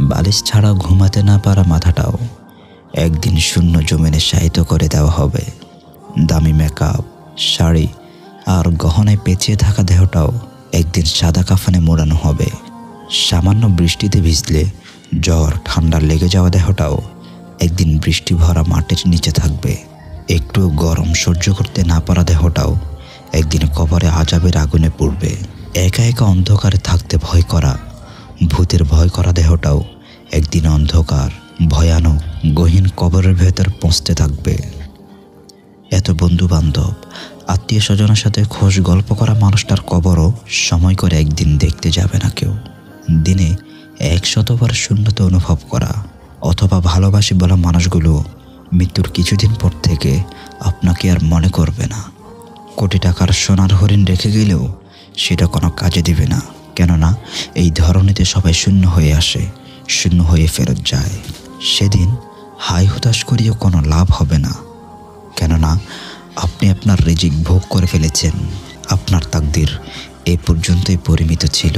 বালিশ ছাড়া ঘুমাতে না পারা মাথাটাও একদিন শূন্য জমিনে শায়িত করে দেওয়া হবে। দামি মেকআপ, শাড়ি আর গহনায় পেঁচিয়ে থাকা দেহটাও একদিন সাদা কাফনে মোড়ানো হবে। সামান্য বৃষ্টিতে ভিজলে জ্বর ঠান্ডা লেগে যাওয়া দেহটাও একদিন বৃষ্টি ভরা মাটির নিচে থাকবে। একটু গরম সহ্য করতে না পারা দেহটাও একদিন কবরে আযাবের আগুনে পুড়বে। একা একা অন্ধকারে থাকতে ভয় করা, ভূতের ভয় করা দেহটাও একদিন অন্ধকার ভয়ানক গহীন কবরের ভেতর পৌঁছতে থাকবে। এত বন্ধু বান্ধব আত্মীয় স্বজনের সাথে খোশ গল্প করা মানুষটার কবরও সময় করে একদিন দেখতে যাবে না কেউ। দিনে 100বার শূন্যতা অনুভব করা অথবা ভালোবাসি বলা মানুষগুলো মৃত্যুর কিছুদিন পর থেকে আপনাকে আর মনে করবে না। কোটি টাকার সোনার হরিণ রেখে গেলেও সেটা কোনো কাজে দিবে না, কেননা এই ধরনীতে সবাই শূন্য হয়ে আসে, শূন্য হয়ে ফেরত যায়। সেদিন হাই হতাশ করিও কোনো লাভ হবে না, কেননা আপনি আপনার রিজিক ভোগ করে ফেলেছেন। আপনার তাকদির এ পর্যন্তই পরিমিত ছিল।